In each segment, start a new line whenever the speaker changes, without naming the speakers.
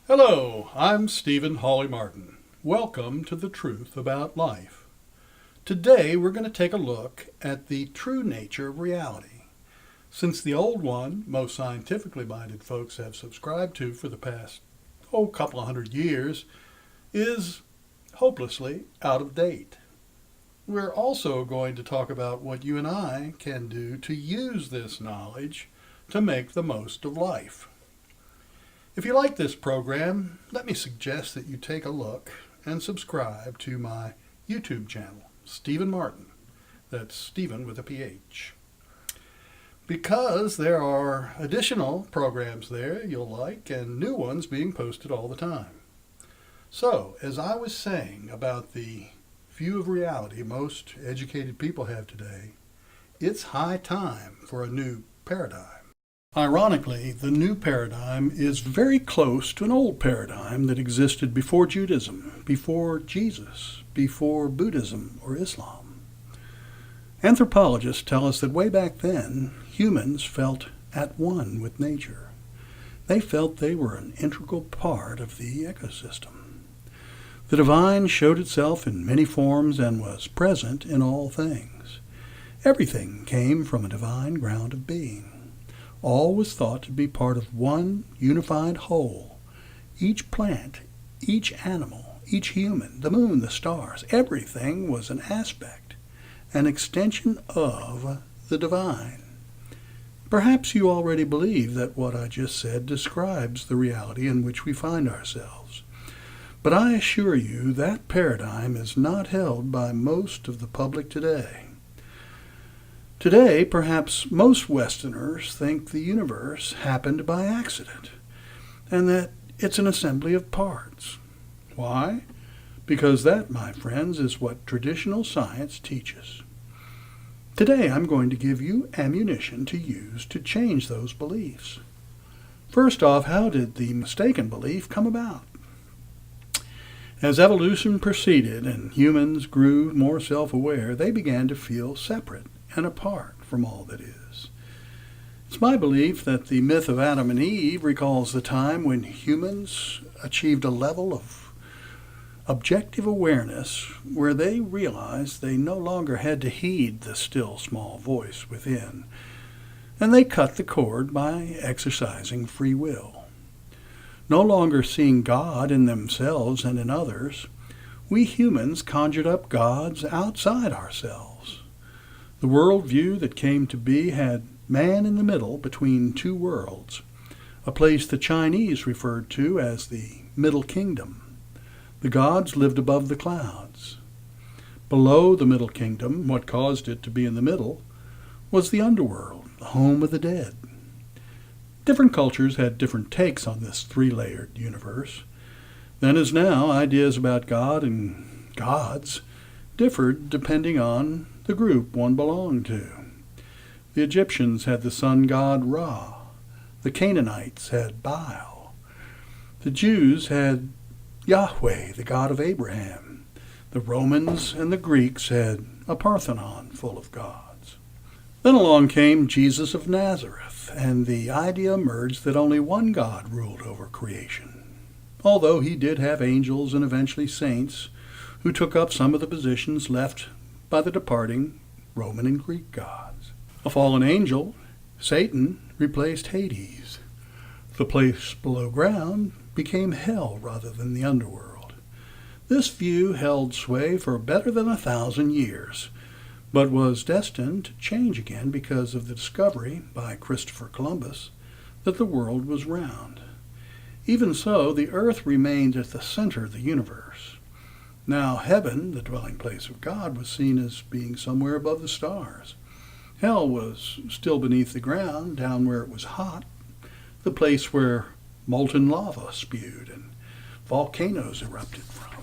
Hello, I'm Hawley Martin. Welcome to The Truth About Life. Today we're going to take a look at the true nature of reality. Since the old one, most scientifically minded folks have subscribed to for the past, couple of hundred years, is hopelessly out of date. We're also going to talk about what you and I can do to use this knowledge to make the most of life. If you like this program, let me suggest that you take a look and subscribe to my YouTube channel, Stephen Martin. That's Stephen with a PH. Because there are additional programs there you'll like and new ones being posted all the time. So, as I was saying about the view of reality most educated people have today, it's high time for a new paradigm. Ironically, the new paradigm is very close to an old paradigm that existed before Judaism, before Jesus, before Buddhism or Islam. Anthropologists tell us that way back then, humans felt at one with nature. They felt they were an integral part of the ecosystem. The divine showed itself in many forms and was present in all things. Everything came from a divine ground of being. All was thought to be part of one unified whole. Each plant, each animal, each human, the moon, the stars, everything was an aspect, an extension of the divine. Perhaps you already believe that what I just said describes the reality in which we find ourselves. But I assure you that paradigm is not held by most of the public today. Today, perhaps most Westerners think the universe happened by accident, and that it's an assembly of parts. Why? Because that, my friends, is what traditional science teaches. Today, I'm going to give you ammunition to use to change those beliefs. First off, how did the mistaken belief come about? As evolution proceeded and humans grew more self-aware, they began to feel separate and apart from all that is. It's my belief that the myth of Adam and Eve recalls the time when humans achieved a level of objective awareness where they realized they no longer had to heed the still small voice within, and they cut the cord by exercising free will. No longer seeing God in themselves and in others, we humans conjured up gods outside ourselves. The worldview that came to be had man in the middle between two worlds, a place the Chinese referred to as the Middle Kingdom. The gods lived above the clouds. Below the Middle Kingdom, what caused it to be in the middle, was the underworld, the home of the dead. Different cultures had different takes on this three-layered universe. Then as now, ideas about God and gods differed depending on the group one belonged to. The Egyptians had the sun god Ra. The Canaanites had Baal. The Jews had Yahweh, the God of Abraham. The Romans and the Greeks had a Parthenon full of gods. Then along came Jesus of Nazareth, and the idea emerged that only one God ruled over creation, although he did have angels and eventually saints who took up some of the positions left by the departing Roman and Greek gods. A fallen angel, Satan, replaced Hades. The place below ground became hell rather than the underworld. This view held sway for better than 1,000 years, but was destined to change again because of the discovery by Christopher Columbus that the world was round. Even so, the earth remained at the center of the universe. Now heaven, the dwelling place of God, was seen as being somewhere above the stars. Hell was still beneath the ground, down where it was hot, the place where molten lava spewed and volcanoes erupted from.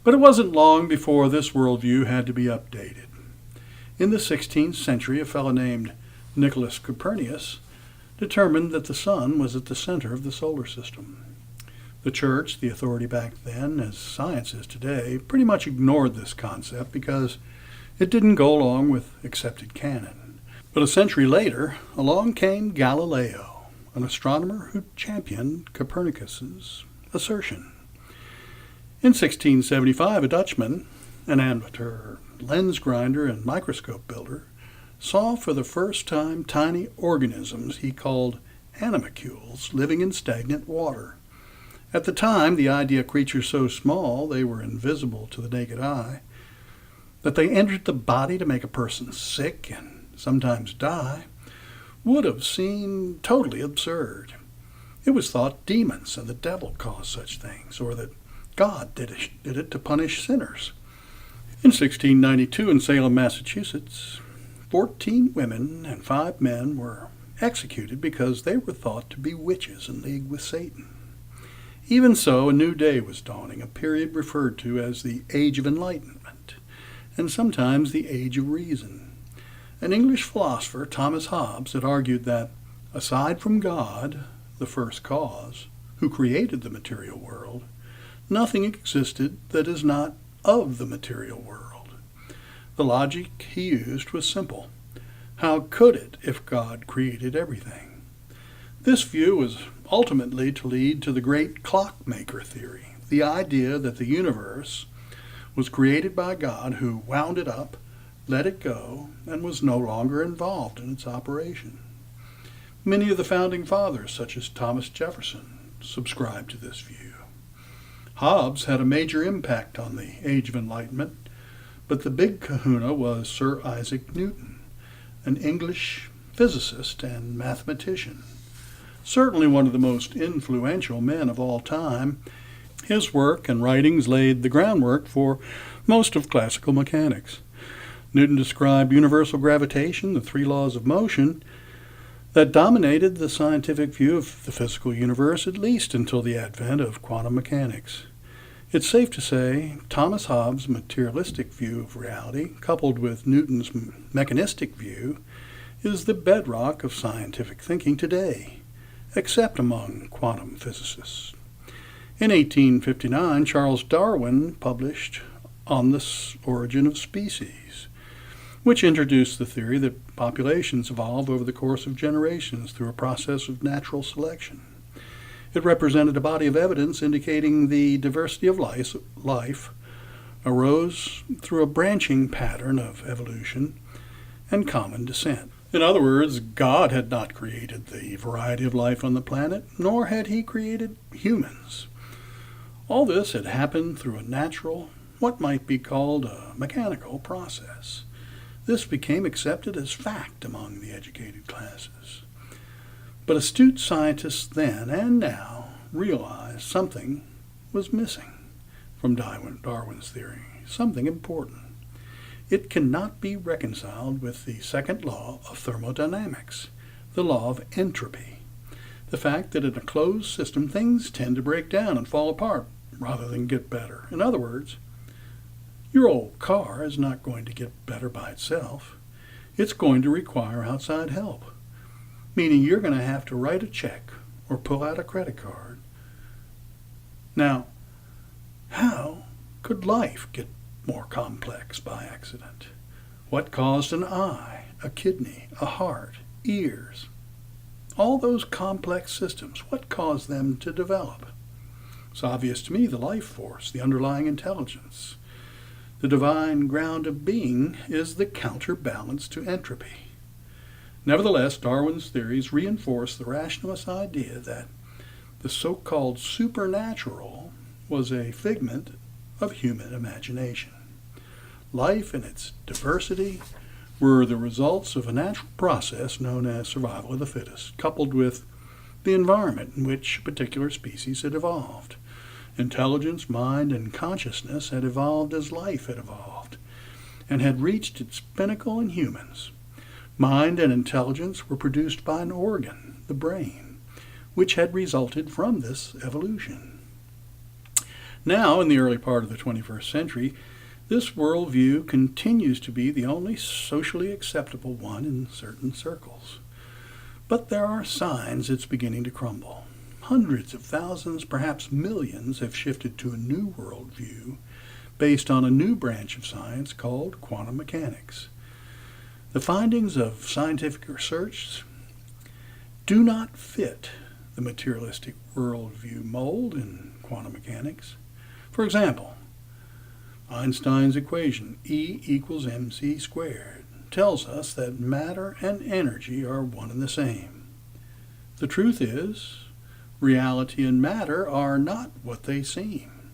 But it wasn't long before this worldview had to be updated. In the 16th century, a fellow named Nicholas Copernicus determined that the sun was at the center of the solar system. The church, the authority back then, as science is today, pretty much ignored this concept because it didn't go along with accepted canon. But a century later, along came Galileo, an astronomer who championed Copernicus's assertion. In 1675, a Dutchman, an amateur lens grinder and microscope builder, saw for the first time tiny organisms he called animalcules living in stagnant water. At the time, the idea of creatures so small they were invisible to the naked eye, that they entered the body to make a person sick and sometimes die, would have seemed totally absurd. It was thought demons and the devil caused such things, or that God did it to punish sinners. In 1692 in Salem, Massachusetts, 14 women and 5 men were executed because they were thought to be witches in league with Satan. Even so, a new day was dawning, a period referred to as the Age of Enlightenment, and sometimes the Age of Reason. An English philosopher, Thomas Hobbes, had argued that, aside from God, the first cause, who created the material world, nothing existed that is not of the material world. The logic he used was simple. How could it if God created everything? This view was ultimately to lead to the great clockmaker theory, the idea that the universe was created by God, who wound it up, let it go, and was no longer involved in its operation. Many of the founding fathers, such as Thomas Jefferson, subscribed to this view. Hobbes had a major impact on the Age of Enlightenment, but the big kahuna was Sir Isaac Newton, an English physicist and mathematician. Certainly one of the most influential men of all time, his work and writings laid the groundwork for most of classical mechanics. Newton described universal gravitation, the 3 laws of motion, that dominated the scientific view of the physical universe, at least until the advent of quantum mechanics. It's safe to say Thomas Hobbes' materialistic view of reality, coupled with Newton's mechanistic view, is the bedrock of scientific thinking today, except among quantum physicists. In 1859, Charles Darwin published On the Origin of Species, which introduced the theory that populations evolve over the course of generations through a process of natural selection. It represented a body of evidence indicating the diversity of life arose through a branching pattern of evolution and common descent. In other words, God had not created the variety of life on the planet, nor had he created humans. All this had happened through a natural, what might be called a mechanical process. This became accepted as fact among the educated classes. But astute scientists then and now realized something was missing from Darwin's theory, something important. It cannot be reconciled with the second law of thermodynamics, the law of entropy, the fact that in a closed system things tend to break down and fall apart rather than get better. In other words, your old car is not going to get better by itself. It's going to require outside help, meaning you're going to have to write a check or pull out a credit card. Now, how could life get more complex by accident? What caused an eye, a kidney, a heart, ears? All those complex systems, what caused them to develop? It's obvious to me the life force, the underlying intelligence. The divine ground of being is the counterbalance to entropy. Nevertheless, Darwin's theories reinforce the rationalist idea that the so-called supernatural was a figment of human imagination. Life and its diversity were the results of a natural process known as survival of the fittest, coupled with the environment in which a particular species had evolved. Intelligence, mind, and consciousness had evolved as life had evolved, and had reached its pinnacle in humans. Mind and intelligence were produced by an organ, the brain, which had resulted from this evolution. Now, in the early part of the 21st century, this worldview continues to be the only socially acceptable one in certain circles. But there are signs it's beginning to crumble. Hundreds of thousands, perhaps millions, have shifted to a new worldview based on a new branch of science called quantum mechanics. The findings of scientific research do not fit the materialistic worldview mold in quantum mechanics. For example, Einstein's equation E equals mc squared tells us that matter and energy are one and the same. The truth is, reality and matter are not what they seem.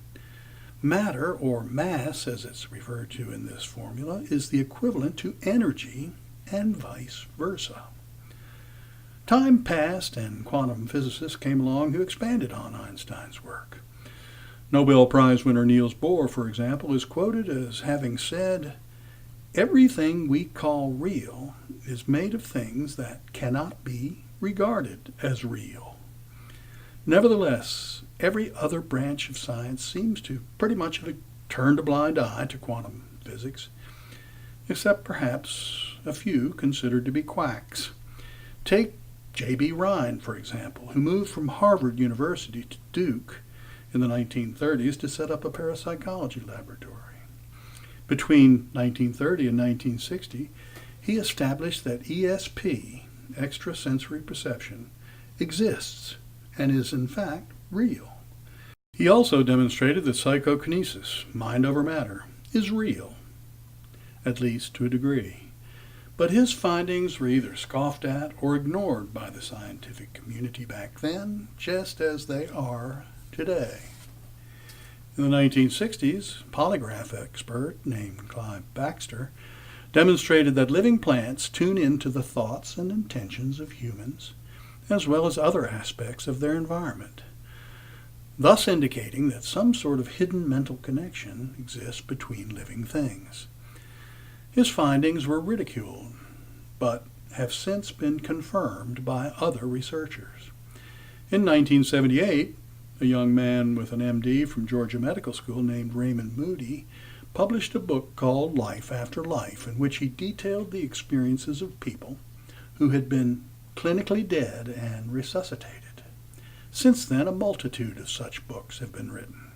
Matter, or mass as it's referred to in this formula, is the equivalent to energy and vice versa. Time passed and quantum physicists came along who expanded on Einstein's work. Nobel Prize winner Niels Bohr, for example, is quoted as having said, "Everything we call real is made of things that cannot be regarded as real." Nevertheless, every other branch of science seems to pretty much have turned a blind eye to quantum physics, except perhaps a few considered to be quacks. Take J.B. Rhine, for example, who moved from Harvard University to Duke in the 1930s to set up a parapsychology laboratory. Between 1930 and 1960, he established that ESP, extrasensory perception, exists and is in fact real. He also demonstrated that psychokinesis, mind over matter, is real, at least to a degree. But his findings were either scoffed at or ignored by the scientific community back then, just as they are today. In the 1960s, a polygraph expert named Clive Baxter demonstrated that living plants tune into the thoughts and intentions of humans, as well as other aspects of their environment, thus indicating that some sort of hidden mental connection exists between living things. His findings were ridiculed, but have since been confirmed by other researchers. In 1978, a young man with an MD from Georgia Medical School named Raymond Moody published a book called Life After Life, in which he detailed the experiences of people who had been clinically dead and resuscitated. Since then, a multitude of such books have been written.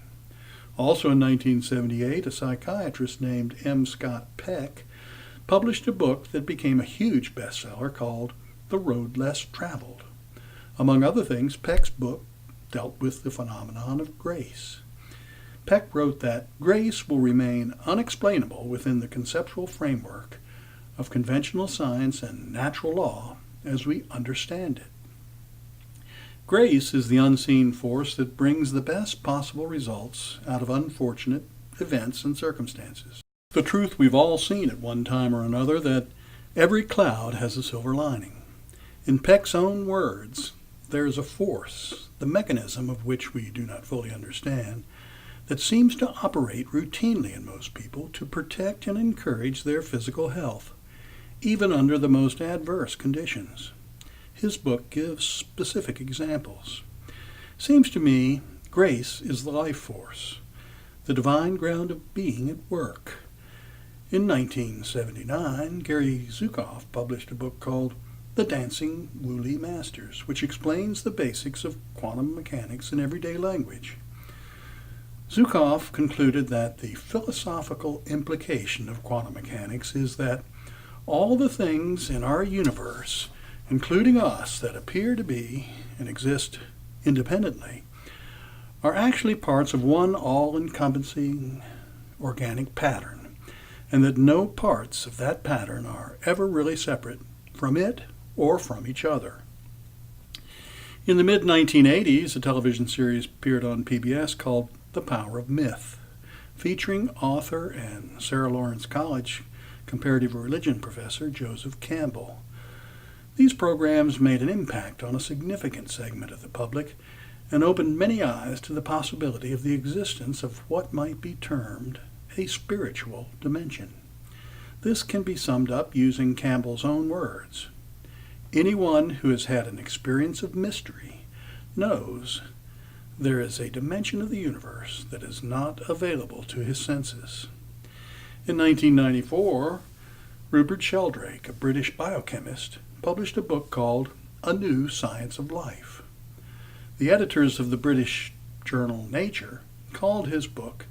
Also in 1978, a psychiatrist named M. Scott Peck published a book that became a huge bestseller called The Road Less Traveled. Among other things, Peck's book dealt with the phenomenon of grace. Peck wrote that grace will remain unexplainable within the conceptual framework of conventional science and natural law as we understand it. Grace is the unseen force that brings the best possible results out of unfortunate events and circumstances. The truth we've all seen at one time or another, that every cloud has a silver lining. In Peck's own words, there is a force, the mechanism of which we do not fully understand, that seems to operate routinely in most people to protect and encourage their physical health, even under the most adverse conditions. His book gives specific examples. Seems to me, grace is the life force, the divine ground of being at work. In 1979, Gary Zukav published a book called The Dancing Woolly Masters, which explains the basics of quantum mechanics in everyday language. Zukav concluded that the philosophical implication of quantum mechanics is that all the things in our universe, including us, that appear to be and exist independently, are actually parts of one all-encompassing organic pattern, and that no parts of that pattern are ever really separate from it or from each other. In the mid-1980s, a television series appeared on PBS called The Power of Myth, featuring author and Sarah Lawrence College comparative religion professor Joseph Campbell. These programs made an impact on a significant segment of the public and opened many eyes to the possibility of the existence of what might be termed a spiritual dimension. This can be summed up using Campbell's own words. Anyone who has had an experience of mystery knows there is a dimension of the universe that is not available to his senses. In 1994, Rupert Sheldrake, a British biochemist, published a book called A New Science of Life. The editors of the British journal Nature called his book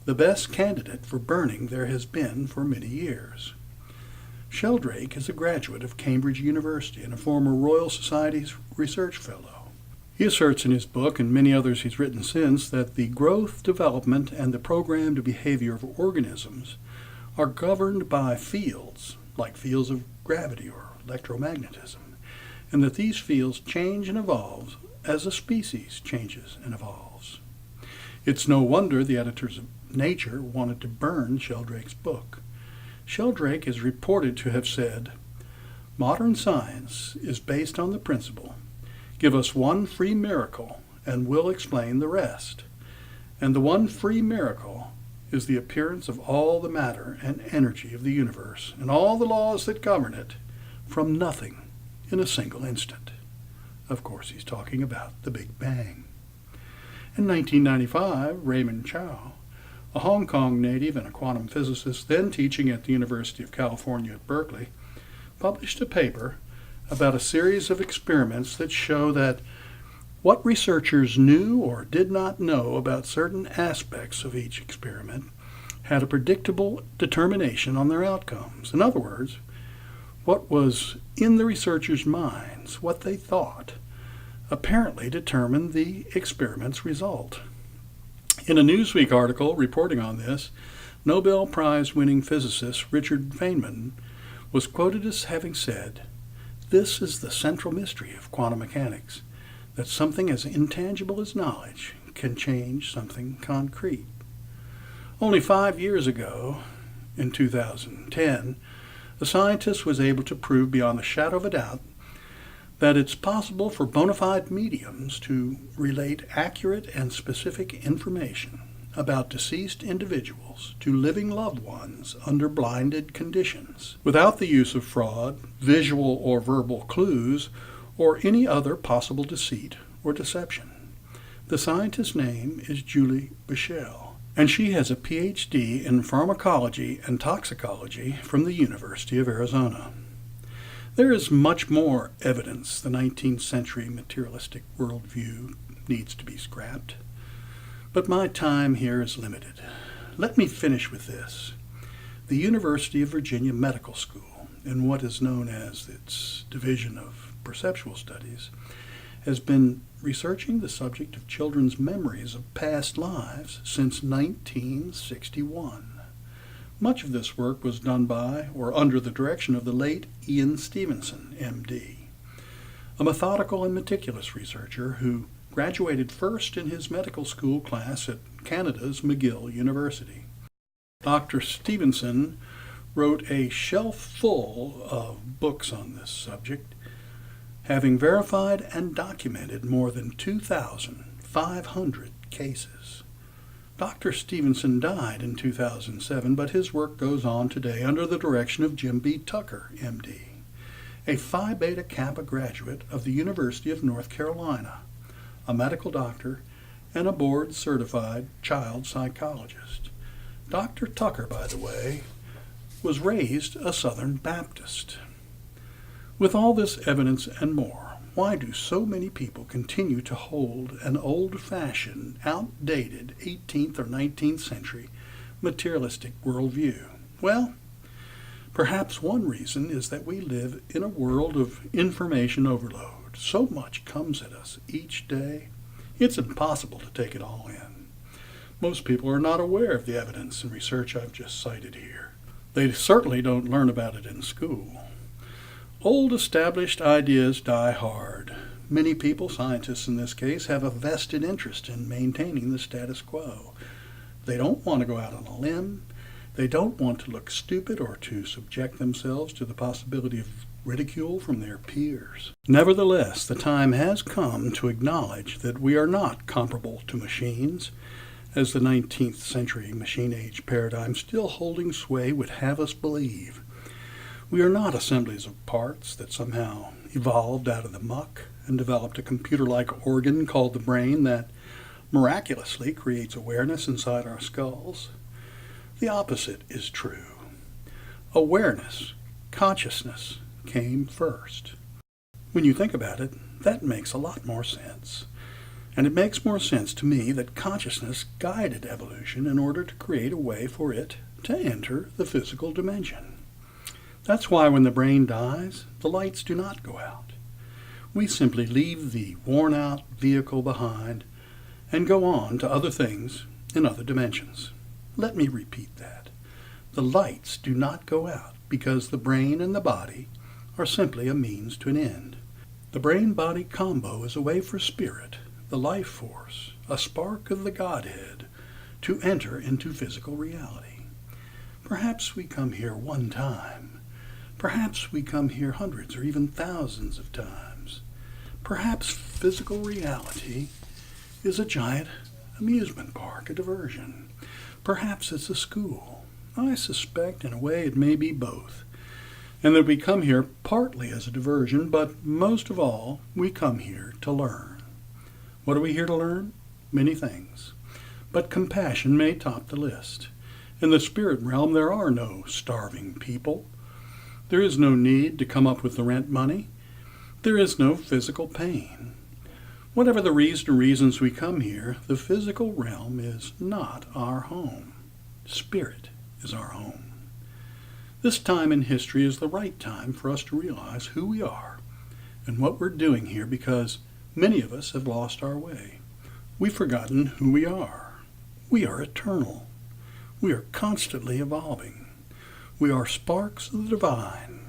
the best candidate for burning there has been for many years. Sheldrake is a graduate of Cambridge University and a former Royal Society's research fellow. He asserts in his book, and many others he's written since, that the growth, development, and the programmed behavior of organisms are governed by fields, like fields of gravity or electromagnetism, and that these fields change and evolve as a species changes and evolves. It's no wonder the editors of Nature wanted to burn Sheldrake's book. Sheldrake is reported to have said, "Modern science is based on the principle, give us one free miracle and we'll explain the rest. And the one free miracle is the appearance of all the matter and energy of the universe and all the laws that govern it from nothing in a single instant." Of course, he's talking about the Big Bang. In 1995, Raymond Chow, a Hong Kong native and a quantum physicist then teaching at the University of California at Berkeley, published a paper about a series of experiments that show that what researchers knew or did not know about certain aspects of each experiment had a predictable determination on their outcomes. In other words, what was in the researchers' minds, what they thought, apparently determined the experiment's result. In a Newsweek article reporting on this, Nobel Prize-winning physicist Richard Feynman was quoted as having said, "This is the central mystery of quantum mechanics, that something as intangible as knowledge can change something concrete." Only 5 years ago, in 2010, a scientist was able to prove beyond the shadow of a doubt that it's possible for bona fide mediums to relate accurate and specific information about deceased individuals to living loved ones under blinded conditions, without the use of fraud, visual or verbal clues, or any other possible deceit or deception. The scientist's name is Julie Bichel, and she has a PhD in pharmacology and toxicology from the University of Arizona. There is much more evidence the 19th century materialistic worldview needs to be scrapped, but my time here is limited. Let me finish with this. The University of Virginia Medical School, in what is known as its Division of Perceptual Studies, has been researching the subject of children's memories of past lives since 1961. Much of this work was done by or under the direction of the late Ian Stevenson, MD, a methodical and meticulous researcher who graduated first in his medical school class at Canada's McGill University. Dr. Stevenson wrote a shelf full of books on this subject, having verified and documented more than 2,500 cases. Dr. Stevenson died in 2007, but his work goes on today under the direction of Jim B. Tucker, MD, a Phi Beta Kappa graduate of the University of North Carolina, a medical doctor, and a board-certified child psychologist. Dr. Tucker, by the way, was raised a Southern Baptist. With all this evidence and more, why do so many people continue to hold an old-fashioned, outdated 18th or 19th century materialistic worldview? Well, perhaps one reason is that we live in a world of information overload. So much comes at us each day, it's impossible to take it all in. Most people are not aware of the evidence and research I've just cited here. They certainly don't learn about it in school. Old established ideas die hard. Many people, scientists in this case, have a vested interest in maintaining the status quo. They don't want to go out on a limb. They don't want to look stupid or to subject themselves to the possibility of ridicule from their peers. Nevertheless, the time has come to acknowledge that we are not comparable to machines, as the 19th century machine age paradigm still holding sway would have us believe. We are not assemblies of parts that somehow evolved out of the muck and developed a computer-like organ called the brain that miraculously creates awareness inside our skulls. The opposite is true. Awareness, consciousness, came first. When you think about it, that makes a lot more sense. And it makes more sense to me that consciousness guided evolution in order to create a way for it to enter the physical dimension. That's why when the brain dies, the lights do not go out. We simply leave the worn-out vehicle behind and go on to other things in other dimensions. Let me repeat that. The lights do not go out because the brain and the body are simply a means to an end. The brain-body combo is a way for spirit, the life force, a spark of the Godhead, to enter into physical reality. Perhaps we come here one time. Perhaps we come here hundreds or even thousands of times. Perhaps physical reality is a giant amusement park, a diversion. Perhaps it's a school. I suspect in a way it may be both. And that we come here partly as a diversion, but most of all, we come here to learn. What are we here to learn? Many things. But compassion may top the list. In the spirit realm, there are no starving people. There is no need to come up with the rent money. There is no physical pain. Whatever the reason or reasons we come here, the physical realm is not our home. Spirit is our home. This time in history is the right time for us to realize who we are and what we're doing here, because many of us have lost our way. We've forgotten who we are. We are eternal. We are constantly evolving. We are sparks of the divine.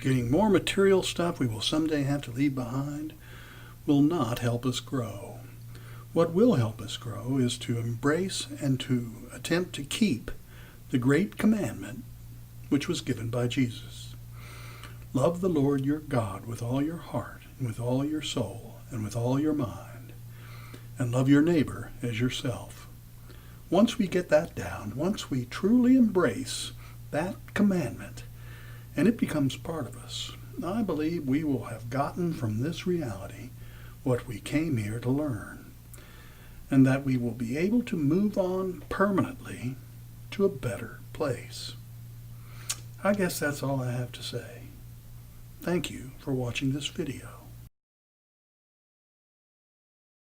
Getting more material stuff we will someday have to leave behind will not help us grow. What will help us grow is to embrace and to attempt to keep the great commandment which was given by Jesus. Love the Lord your God with all your heart and with all your soul and with all your mind, and love your neighbor as yourself. Once we get that down, once we truly embrace that commandment, and it becomes part of us, I believe we will have gotten from this reality what we came here to learn, and that we will be able to move on permanently to a better place. I guess that's all I have to say. Thank you for watching this video.